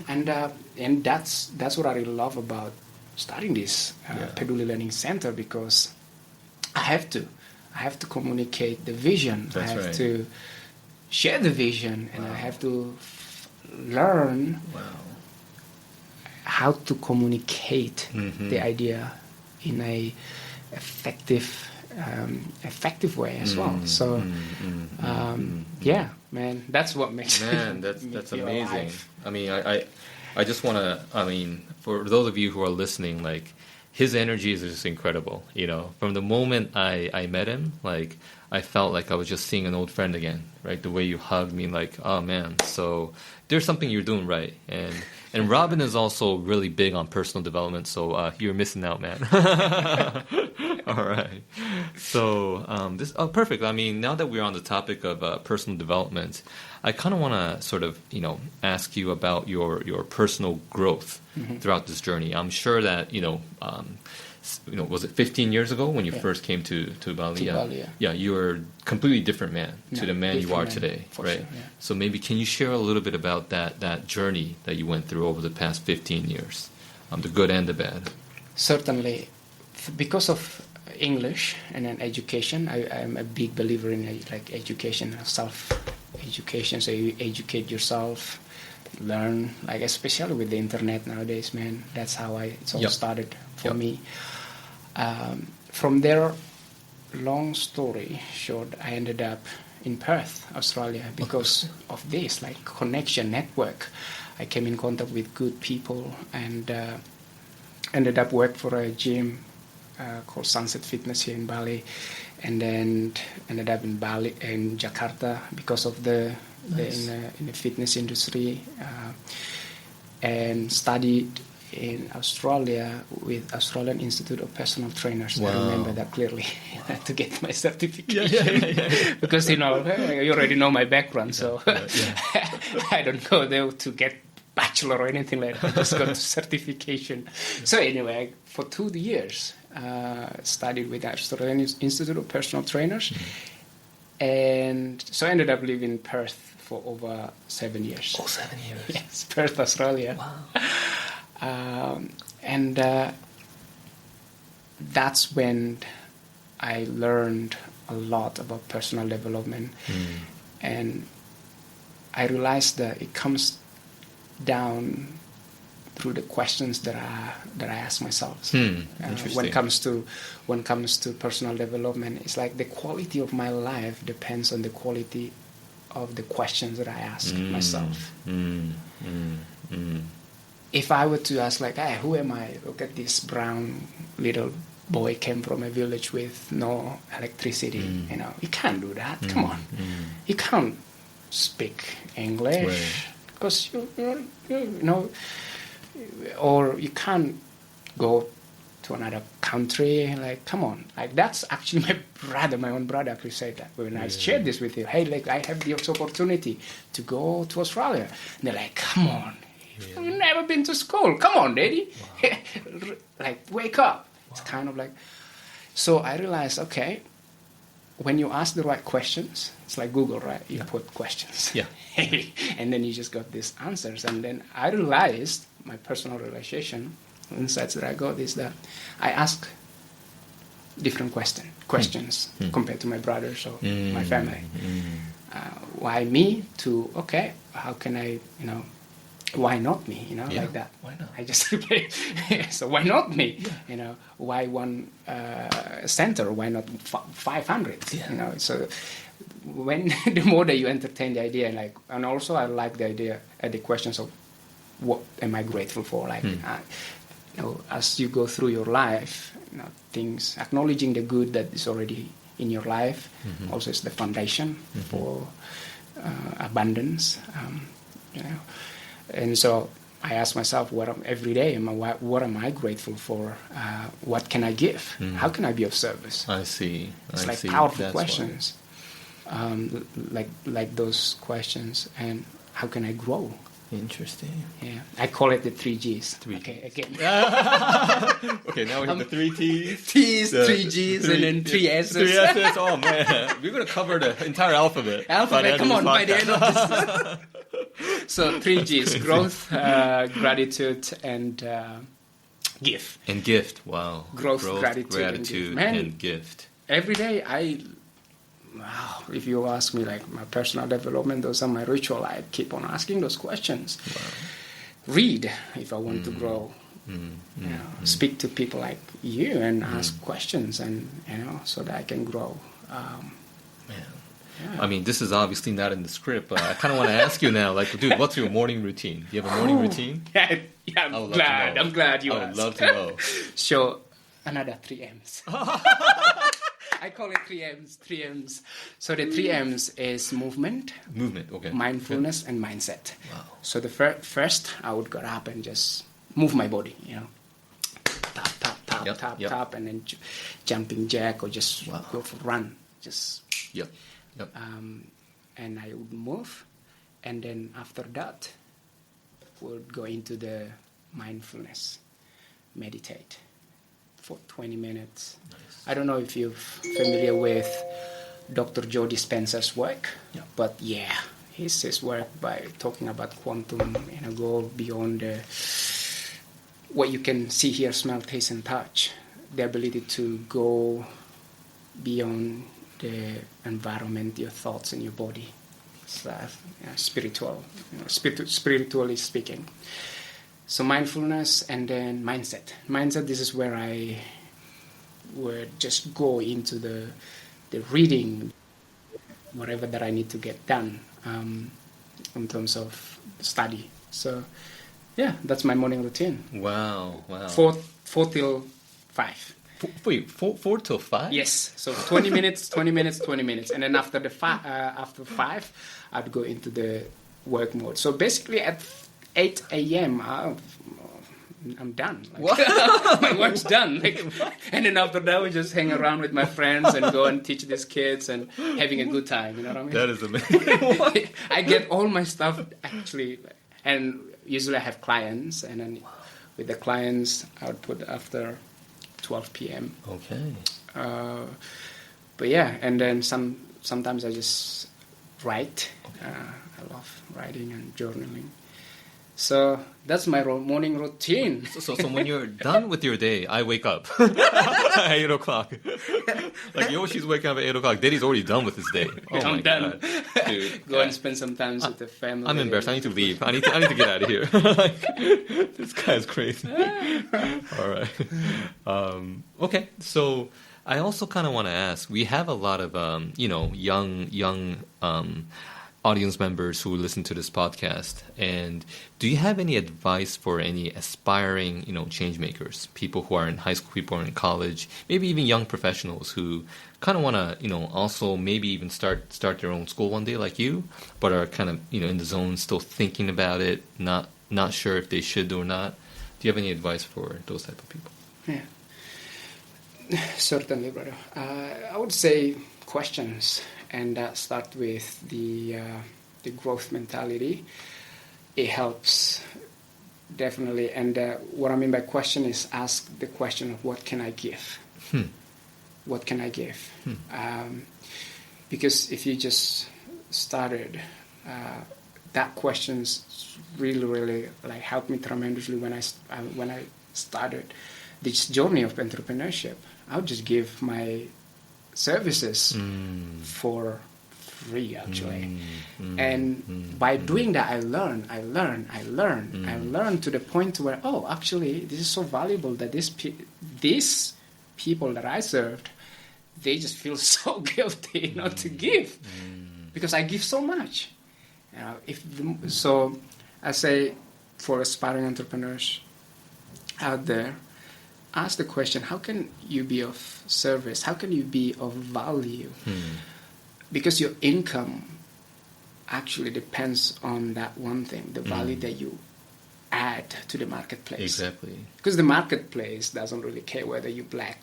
[SPEAKER 3] and that's what I really love about starting this Peduli Learning Center, because I have to communicate the vision. I have to share the vision, and I have to learn how to communicate the idea in a effective way as well. So man, that's what makes
[SPEAKER 2] that's
[SPEAKER 3] me
[SPEAKER 2] amazing.
[SPEAKER 3] alive.
[SPEAKER 2] I mean, I just want to, for those of you who are listening, like, his energy is just incredible. From the moment I met him, like, I felt like I was just seeing an old friend again, right? The way you hugged me, like, oh man. So there's something you're doing right. And Robin is also really big on personal development, so you're missing out, man. All right. So perfect. I mean, now that we're on the topic of personal development, I kind of want to sort of, ask you about your personal growth throughout this journey. I'm sure that, was it 15 years ago when you first came to Bali? Yeah, you were a completely different man to the man you are today, right?
[SPEAKER 3] Sure,
[SPEAKER 2] So maybe can you share a little bit about that journey that you went through over the past 15 years, the good and the bad?
[SPEAKER 3] Certainly, because of English and then education, I'm a big believer in education, self-education. So you educate yourself, learn, especially with the internet nowadays, man. That's how it all started for me. From there, long story short, I ended up in Perth, Australia, because of this connection network. I came in contact with good people and ended up work for a gym called Sunset Fitness here in Bali, and then ended up in Jakarta because of in the fitness industry, and studied in Australia with Australian Institute of Personal Trainers.
[SPEAKER 2] Wow.
[SPEAKER 3] I remember that clearly. To get my certification. Because, you already know my background, so I don't go there to get bachelor or anything like that. I just got certification. So anyway, for 2 years, studied with the Australian Institute of Personal Trainers. And so I ended up living in Perth for over 7 years.
[SPEAKER 2] Oh, 7 years.
[SPEAKER 3] Yes, Perth, Australia.
[SPEAKER 2] Wow.
[SPEAKER 3] And that's when I learned a lot about personal development. And I realized that it comes down through the questions that I ask myself. When it comes to personal development, it's like the quality of my life depends on the quality of the questions that I ask myself. If I were to ask, like, hey, who am I? Look at this brown little boy, came from a village with no electricity. You can't do that. Come on. You can't speak English because you know, or you can't go to another country. Like, come on. Like, that's actually my own brother actually said that when I shared this with you. Hey, like, I have this opportunity to go to Australia. And they're like, come on. You've never been to school. Come on, Dedy. Wow. Like, wake up. Wow. It's kind of like... So I realized, okay, when you ask the right questions, it's like Google, right? You put questions. Yeah. And then you just got these answers. And then I realized my personal realization, insights that I got is that I ask different questions compared to my brothers or my family. Why me? To, okay, how can I, why not me? Like that. Why not? I just so why not me? Yeah. Why one center? Why not 500? Yeah. So when the more that you entertain the idea, like, and also I like the idea at the questions of what am I grateful for? Like, as you go through your life, things, acknowledging the good that is already in your life, also is the foundation for abundance. And so I ask myself, every day, what am I grateful for? What can I give? How can I be of service?
[SPEAKER 2] I see.
[SPEAKER 3] It's like powerful questions, like those questions. And how can I grow?
[SPEAKER 2] Interesting.
[SPEAKER 3] Yeah, I call it the 3 Gs.
[SPEAKER 2] Okay,
[SPEAKER 3] again.
[SPEAKER 2] Okay, now we have the 3 Ts.
[SPEAKER 3] T's, 3 Gs, and then 3 S's.
[SPEAKER 2] 3 S's. Oh man, we're gonna cover the entire alphabet.
[SPEAKER 3] Come on, by the end of this. So 3 Gs: growth, gratitude, and gift.
[SPEAKER 2] And gift. Wow.
[SPEAKER 3] Growth, gratitude,
[SPEAKER 2] and gift.
[SPEAKER 3] Every day if you ask me, like, my personal development, those are my ritual. I keep on asking those questions. Wow. Read if I want to grow. Speak to people like you and ask questions, and so that I can grow.
[SPEAKER 2] Yeah. I mean, this is obviously not in the script, but I kind of want to ask you now, like, dude, what's your morning routine? Do you have a morning routine?
[SPEAKER 3] Yeah, I'm glad you asked.
[SPEAKER 2] I would love to know.
[SPEAKER 3] So, another 3 M's. I call it 3 M's. So the 3 M's is movement,
[SPEAKER 2] okay,
[SPEAKER 3] mindfulness, and mindset.
[SPEAKER 2] Wow.
[SPEAKER 3] So the first, I would get up and just move my body, tap, and then jumping jack, or just go for a run, just.
[SPEAKER 2] Yep.
[SPEAKER 3] And I would move, and then after that, would go into the mindfulness, meditate for 20 minutes. Nice. I don't know if you're familiar with Dr. Joe Dispenza's work, but his work by talking about quantum, go beyond what you can see, hear, smell, taste, and touch, the ability to go beyond the environment, your thoughts, and your body. It's spiritually speaking. So mindfulness, and then mindset. Mindset, this is where I would just go into the reading, whatever that I need to get done in terms of study. So, that's my morning routine.
[SPEAKER 2] Wow.
[SPEAKER 3] 4 till 5.
[SPEAKER 2] Wait, 4 till 5?
[SPEAKER 3] Yes. So 20 minutes, 20 minutes, 20 minutes. And then after 5, I'd go into the work mode. So basically at 8 a.m., I'm done. Like, my work's done. Like, and then after that, we just hang around with my friends and go and teach these kids and having a good time. You know what I mean?
[SPEAKER 2] That is amazing.
[SPEAKER 3] I get all my stuff actually, and usually I have clients, and then with the clients, I would put after 12 p.m.
[SPEAKER 2] Okay.
[SPEAKER 3] But yeah, and then sometimes I just write. I love writing and journaling. So that's my morning routine.
[SPEAKER 2] So when you're done with your day, I wake up at 8 o'clock. Like Yoshi's waking up at 8 o'clock. Daddy's already done with his day. Oh
[SPEAKER 3] I'm
[SPEAKER 2] my
[SPEAKER 3] done.
[SPEAKER 2] God. Dude,
[SPEAKER 3] Go and spend some time with the family.
[SPEAKER 2] I'm embarrassed. I need to leave. I need to get out of here. Like, this guy's crazy. All right. Okay. So I also kind of want to ask. We have a lot of young audience members who listen to this podcast, and do you have any advice for any aspiring change makers, people who are in high school, people who are in college, maybe even young professionals who kind of want to also maybe even start their own school one day like you, but are kind of in the zone, still thinking about it, not sure if they should or not? Do you have any advice for those type of people?
[SPEAKER 3] Yeah, certainly, brother. I would say questions, and start with the growth mentality. It helps definitely. And what I mean by question is ask the question of what can I give? What can I give? Because if you just started, that question's really like helped me tremendously when I started this journey of entrepreneurship. I would just give my services for free, actually. And by doing that, I learn to the point where, actually, this is so valuable that these people that I served, they just feel so guilty not to give because I give so much. So I say for aspiring entrepreneurs out there, ask the question, how can you be of service? How can you be of value? Because your income actually depends on that one thing, the value that you add to the marketplace.
[SPEAKER 2] Exactly.
[SPEAKER 3] Because the marketplace doesn't really care whether you're black,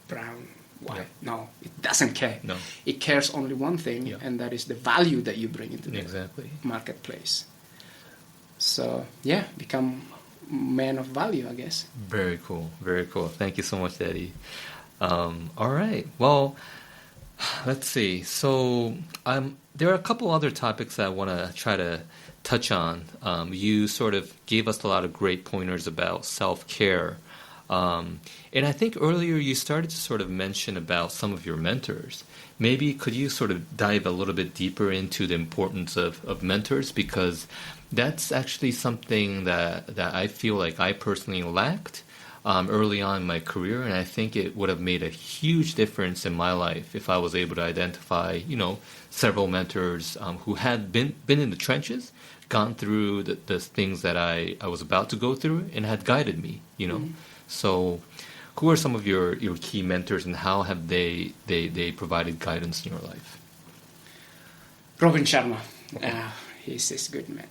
[SPEAKER 3] brown, white. Yeah. No, it doesn't care.
[SPEAKER 2] No.
[SPEAKER 3] It cares only one thing, and that is the value that you bring into the marketplace. So, become man of value, I guess.
[SPEAKER 2] Very cool. Very cool. Thank you so much, Dedy. All right. Well, let's see. So there are a couple other topics that I want to try to touch on. You sort of gave us a lot of great pointers about self-care. And I think earlier you started to sort of mention about some of your mentors. Maybe could you sort of dive a little bit deeper into the importance of mentors? Because that's actually something that I feel like I personally lacked early on in my career, and I think it would have made a huge difference in my life if I was able to identify, several mentors who had been in the trenches, gone through the things that I was about to go through, and had guided me, So who are some of your key mentors, and how have they provided guidance in your life?
[SPEAKER 3] Robin Sharma. He's good man.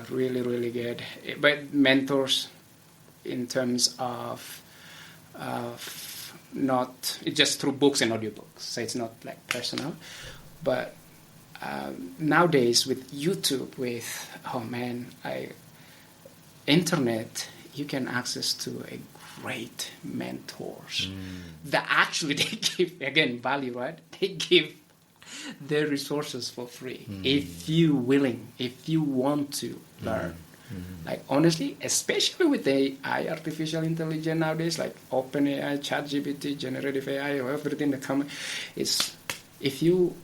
[SPEAKER 3] Really, really good. But mentors in terms of not just through books and audiobooks, so it's not like personal, but nowadays with YouTube, with internet, you can access to a great mentors that actually they give, again, value, right? They give their resources for free if you want to learn. Like, honestly, especially with AI, artificial intelligence nowadays, like OpenAI, ChatGPT, generative AI, or everything that comes, is if you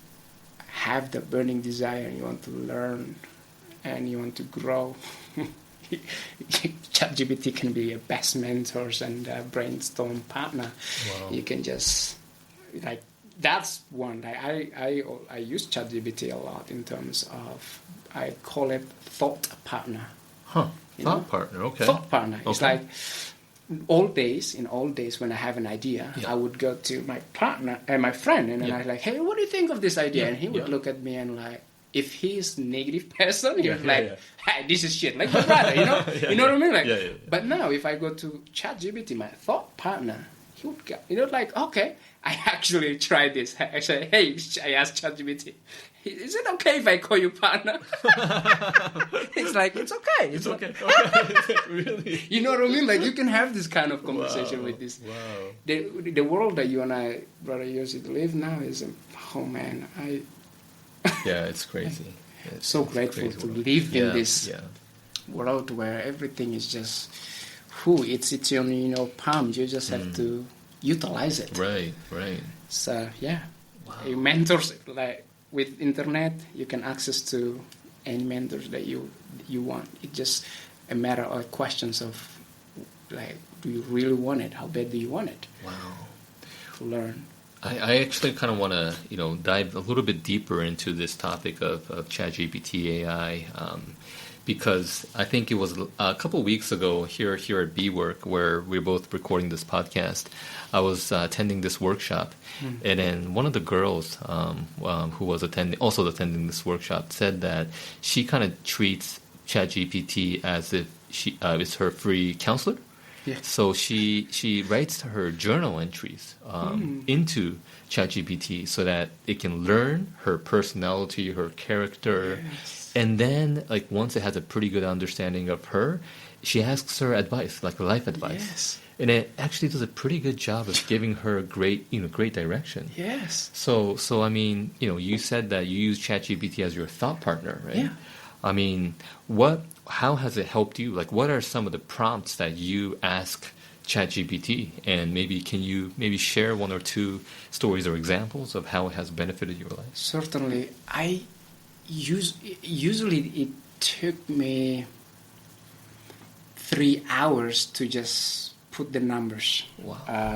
[SPEAKER 3] have the burning desire and you want to learn and you want to grow, ChatGPT can be your best mentors and brainstorm partner. Wow. You can just, like, that's one. I use ChatGPT a lot in terms of, I call it thought partner.
[SPEAKER 2] Thought partner, okay.
[SPEAKER 3] Thought partner. Okay. It's like in old days when I have an idea, I would go to my partner and my friend, and then I was like, hey, what do you think of this idea? And he would look at me and like, if he's negative person, you're like, hey, this is shit. Like, brother, you know? You know what I mean? Like, But now, if I go to ChatGPT, my thought partner, he would go, you know, like, okay, I actually tried this. I said, hey, I asked ChatGPT, is it okay if I call you partner? It's like, it's okay.
[SPEAKER 2] It's okay. Really?
[SPEAKER 3] You know what I mean? Like, you can have this kind of conversation with this.
[SPEAKER 2] Wow.
[SPEAKER 3] The world that you and I, brother Yossi, live now is, oh man,
[SPEAKER 2] Yeah, it's crazy.
[SPEAKER 3] So grateful to live in this
[SPEAKER 2] Yeah.
[SPEAKER 3] world where everything is just, it's on your palm. You just have to utilize it.
[SPEAKER 2] Right.
[SPEAKER 3] So yeah,
[SPEAKER 2] Wow.
[SPEAKER 3] mentors, like with internet, you can access to any mentors that you want. It's just a matter of questions of like, do you really want it? How bad do you want it?
[SPEAKER 2] Wow.
[SPEAKER 3] To learn.
[SPEAKER 2] I actually kind of want to dive a little bit deeper into this topic of ChatGPT AI. Because I think it was a couple weeks ago here at BWork, where we're both recording this podcast, I was attending this workshop, and then one of the girls who was also attending this workshop said that she kind of treats ChatGPT as if it's her free counselor.
[SPEAKER 3] Yes.
[SPEAKER 2] So she writes her journal entries into ChatGPT so that it can learn her personality, her character.
[SPEAKER 3] Yes.
[SPEAKER 2] And then, like, once it has a pretty good understanding of her, she asks her advice, like life advice.
[SPEAKER 3] Yes.
[SPEAKER 2] And it actually does a pretty good job of giving her great direction.
[SPEAKER 3] Yes.
[SPEAKER 2] So I mean, you said that you use ChatGPT as your thought partner, right?
[SPEAKER 3] Yeah.
[SPEAKER 2] I mean, how has it helped you? Like, what are some of the prompts that you ask ChatGPT? And can you share one or two stories or examples of how it has benefited your life?
[SPEAKER 3] Certainly. Usually it took me 3 hours to just put the numbers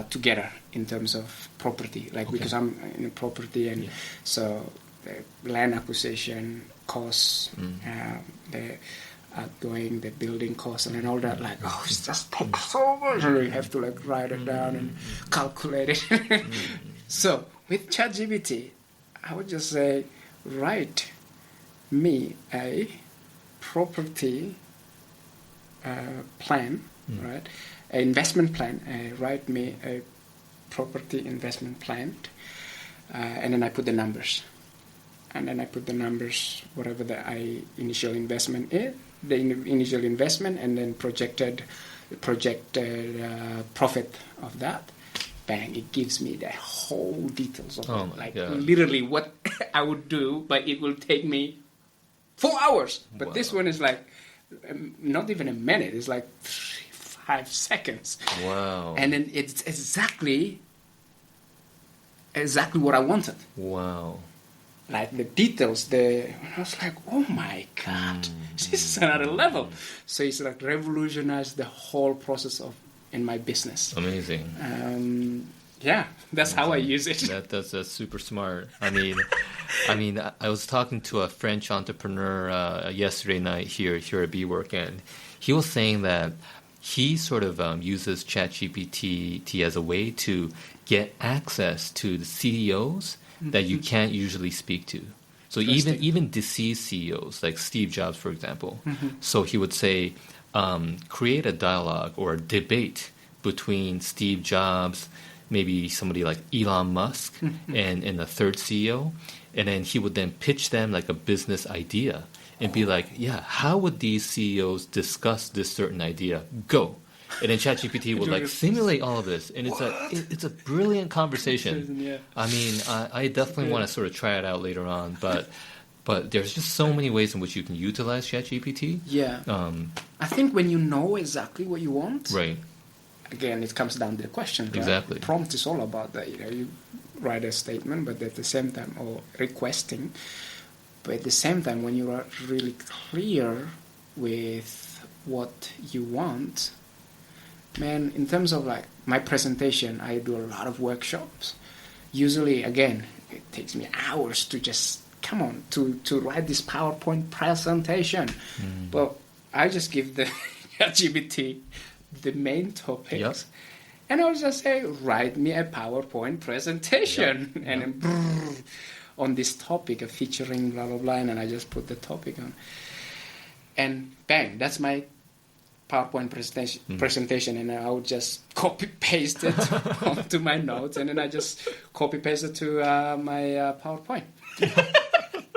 [SPEAKER 3] together in terms of property, because I'm in a property, and so the land acquisition costs, the outgoing, the building costs, and all that. It just takes so much. You have to write it down and calculate it. So with ChatGPT, I would just say, write me a property plan, right? An investment plan. Write me a property investment plan, and then I put the numbers. And then I put the numbers, whatever the initial investment is, the initial investment, and then projected profit of that. Bang! It gives me the whole details of literally what I would do, but it will take me 4 hours. But this one is not even a minute. It's 5 seconds.
[SPEAKER 2] Wow!
[SPEAKER 3] And then it's exactly what I wanted.
[SPEAKER 2] Wow!
[SPEAKER 3] The details, I was like, oh my God, this is another level. So it's revolutionized the whole process in my business.
[SPEAKER 2] Amazing.
[SPEAKER 3] Yeah, that's how I use it.
[SPEAKER 2] That's super smart. I mean, I was talking to a French entrepreneur yesterday night here at BWork, and he was saying that he sort of uses ChatGPT as a way to get access to the CEOs that you can't usually speak to. So even deceased CEOs, like Steve Jobs, for example. So he would say, create a dialogue or a debate between Steve Jobs, maybe somebody like Elon Musk, and the third CEO. And then he would then pitch them like a business idea and be like, yeah, how would these CEOs discuss this certain idea? Go. And then ChatGPT would simulate all of this, and it's a brilliant conversation.
[SPEAKER 3] Yeah.
[SPEAKER 2] I mean, I definitely want to sort of try it out later on, but there's just so many ways in which you can utilize ChatGPT.
[SPEAKER 3] Yeah. I think when you know exactly what you want,
[SPEAKER 2] right?
[SPEAKER 3] Again, it comes down to the question. Right?
[SPEAKER 2] Exactly.
[SPEAKER 3] Prompt is all about that. You write a statement, but at the same time, or requesting, but at the same time, when you are really clear with what you want. Man, in terms of my presentation, I do a lot of workshops. Usually, again, it takes me hours to just, to write this PowerPoint presentation. But I just give the GPT the main topics. And I'll just say, write me a PowerPoint presentation. And then, on this topic of featuring blah blah blah, and then I just put the topic on, and bang, that's my PowerPoint presentation, and I would just copy paste it onto my notes, and then I just copy paste it to my PowerPoint.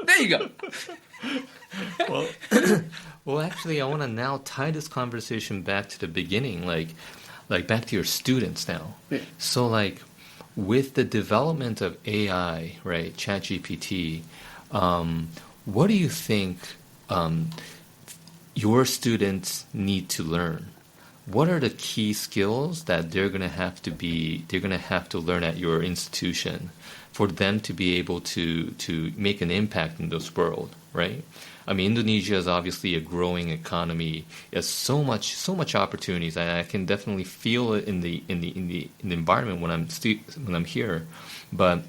[SPEAKER 3] There you go.
[SPEAKER 2] Well, actually, I want to now tie this conversation back to the beginning, like back to your students now.
[SPEAKER 3] Yeah.
[SPEAKER 2] So, like, with the development of AI, right, ChatGPT, what do you think your students need to learn? What are the key skills that they're going to have to learn at your institution for them to be able to make an impact in this world, right? I mean, Indonesia is obviously a growing economy. There's so much opportunities. I can definitely feel it in the environment when I'm here. But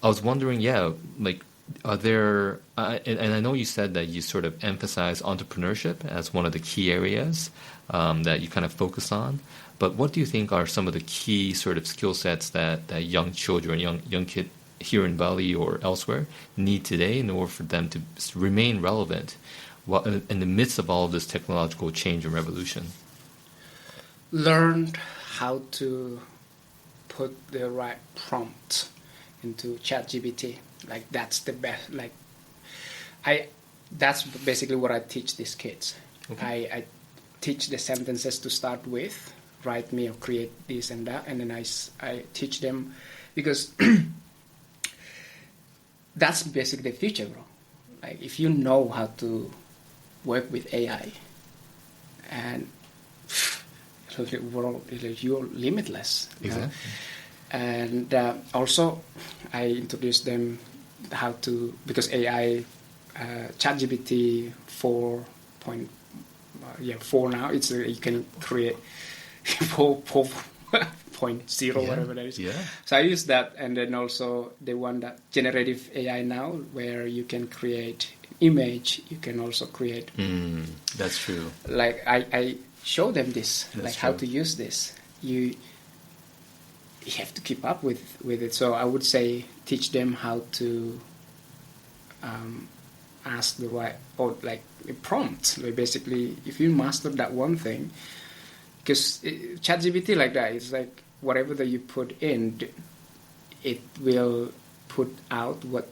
[SPEAKER 2] I was wondering, like, are there? And I know you said that you sort of emphasize entrepreneurship as one of the key areas that you kind of focus on. But what do you think are some of the key sort of skill sets that young children, young kids here in Bali or elsewhere need today in order for them to remain relevant in the midst of all of this technological change and revolution?
[SPEAKER 3] Learn how to put the right prompt into ChatGPT. Like, that's the best. Like, that's basically what I teach these kids. Okay. I teach the sentences to start with, write me or create this and that, and then I teach them, because that's basically the future, bro. Like, if you know how to work with AI, and the world, you're limitless.
[SPEAKER 2] Exactly.
[SPEAKER 3] And also, I introduced them how to, because AI, ChatGPT 4 now, it's you can create 4.0, whatever that is.
[SPEAKER 2] Yeah.
[SPEAKER 3] So I use that, and then also the one that generative AI now, where you can create image, you can also create.
[SPEAKER 2] That's true.
[SPEAKER 3] Like, I show them this,
[SPEAKER 2] That's
[SPEAKER 3] like
[SPEAKER 2] true.
[SPEAKER 3] how to use this. You have to keep up with it. So I would say teach them how to ask the right, or like a prompt. Like, basically, if you master that one thing, because ChatGPT like that, it's like whatever that you put in, it will put out what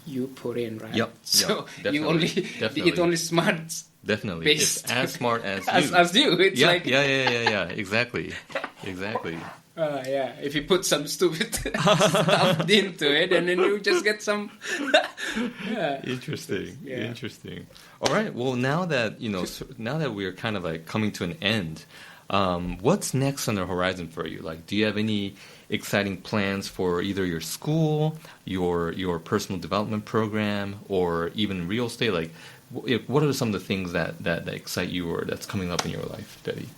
[SPEAKER 3] you put in, right?
[SPEAKER 2] Yep.
[SPEAKER 3] So
[SPEAKER 2] Definitely.
[SPEAKER 3] you only
[SPEAKER 2] Definitely.
[SPEAKER 3] it only smart.
[SPEAKER 2] Definitely.
[SPEAKER 3] Based
[SPEAKER 2] It's as smart as you.
[SPEAKER 3] as you. It's like
[SPEAKER 2] Yeah. Exactly.
[SPEAKER 3] yeah. If you put some stupid stuff into it, and then you just get some. Yeah.
[SPEAKER 2] Interesting.
[SPEAKER 3] Yeah.
[SPEAKER 2] Interesting. All right. Well, now that we're kind of like coming to an end, what's next on the horizon for you? Like, do you have any exciting plans for either your school, your personal development program, or even real estate? Like, what are some of the things that excite you or that's coming up in your life, Dedy?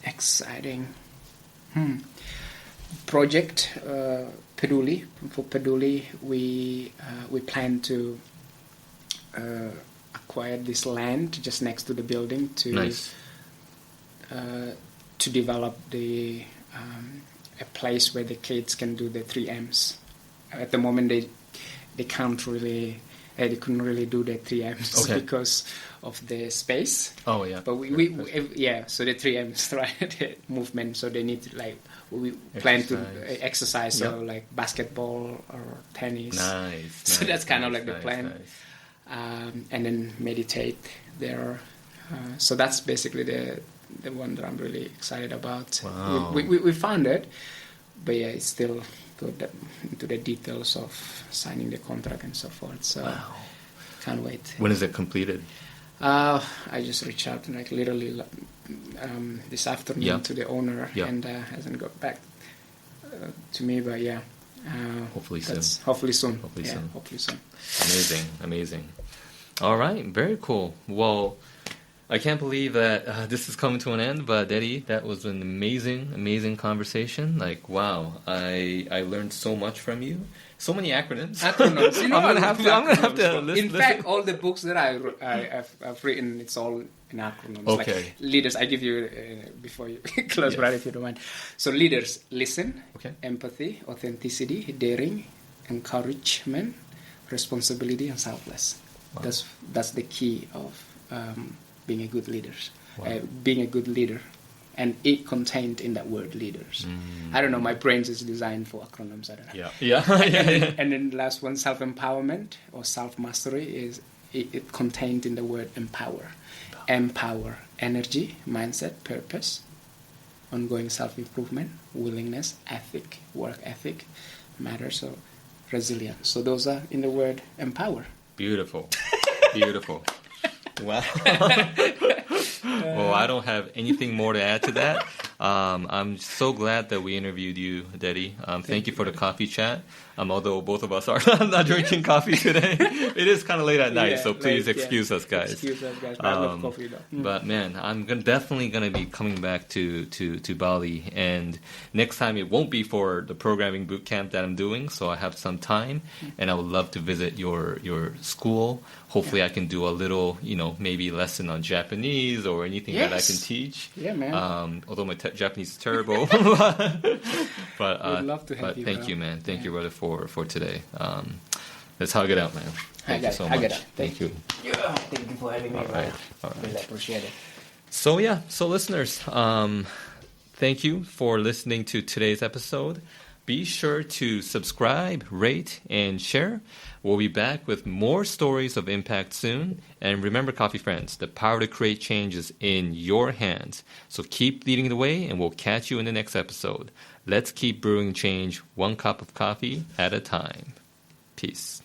[SPEAKER 3] Exciting project, Peduli. For Peduli, we plan to acquire this land just next to the building to
[SPEAKER 2] Nice.
[SPEAKER 3] To develop a place where the kids can do the 3Ms. At the moment, they can't really. They couldn't really do the 3Ms because of the space.
[SPEAKER 2] Oh yeah.
[SPEAKER 3] But we so the 3Ms, right? The movement. So they need to, like, we plan to exercise, so like basketball or tennis.
[SPEAKER 2] Nice.
[SPEAKER 3] So that's kind of like the
[SPEAKER 2] nice,
[SPEAKER 3] plan.
[SPEAKER 2] nice.
[SPEAKER 3] And then meditate there. So that's basically the one that I'm really excited about.
[SPEAKER 2] Wow.
[SPEAKER 3] We found it, but yeah, it's still into the details of signing the contract and so forth. So
[SPEAKER 2] Wow.
[SPEAKER 3] can't wait.
[SPEAKER 2] When is it completed?
[SPEAKER 3] I just reached out like literally this afternoon to the owner, and hasn't got back to me. But yeah,
[SPEAKER 2] Hopefully soon.
[SPEAKER 3] Hopefully soon.
[SPEAKER 2] Hopefully
[SPEAKER 3] yeah,
[SPEAKER 2] soon.
[SPEAKER 3] Hopefully soon.
[SPEAKER 2] Amazing. All right, very cool. Well, I can't believe that this is coming to an end, but Dedy, that was an amazing conversation. Like, wow, I learned so much from you. So many acronyms.
[SPEAKER 3] Acronyms. You know,
[SPEAKER 2] I'm gonna have to listen.
[SPEAKER 3] In fact, all the books that I've written, it's all in acronyms.
[SPEAKER 2] Okay.
[SPEAKER 3] Like leaders, I give you before you close, Brad, if you don't mind. So leaders: listen, empathy, authenticity, daring, encouragement, responsibility, and selfless.
[SPEAKER 2] Wow.
[SPEAKER 3] That's the key of being a good leader.
[SPEAKER 2] Wow.
[SPEAKER 3] Being a good leader, and it contained in that word leaders. I don't know. My brain is designed for acronyms. I don't know.
[SPEAKER 2] Yeah.
[SPEAKER 3] And then the last one, self-empowerment or self-mastery, is it contained in the word empower. Empower, energy, mindset, purpose, ongoing self-improvement, willingness, ethic, work ethic, matters, so resilience. So those are in the word empower.
[SPEAKER 2] Beautiful. Wow. Well, I don't have anything more to add to that. I'm so glad that we interviewed you, Dedy. Thank you for the coffee chat. Although both of us are not drinking coffee today. It is kind of late at night, so please excuse us, guys.
[SPEAKER 3] Excuse us, guys. I love coffee, though.
[SPEAKER 2] But man, I'm definitely going to be coming back to Bali. And next time it won't be for the programming boot camp that I'm doing, so I have some time. And I would love to visit your school. Hopefully I can do a little, maybe lesson on Japanese or anything that I can teach.
[SPEAKER 3] Yeah, man.
[SPEAKER 2] Although my Japanese is terrible. But
[SPEAKER 3] We'd love to have you.
[SPEAKER 2] Thank you, man. Thank you, brother, for today. Let's hug it out, man. Thank you so much. Thank you.
[SPEAKER 3] Yeah, thank you for having me.
[SPEAKER 2] All right.
[SPEAKER 3] Really appreciate it.
[SPEAKER 2] So listeners, thank you for listening to today's episode. Be sure to subscribe, rate, and share. We'll be back with more stories of impact soon. And remember, coffee friends, the power to create change is in your hands. So keep leading the way, and we'll catch you in the next episode. Let's keep brewing change one cup of coffee at a time. Peace.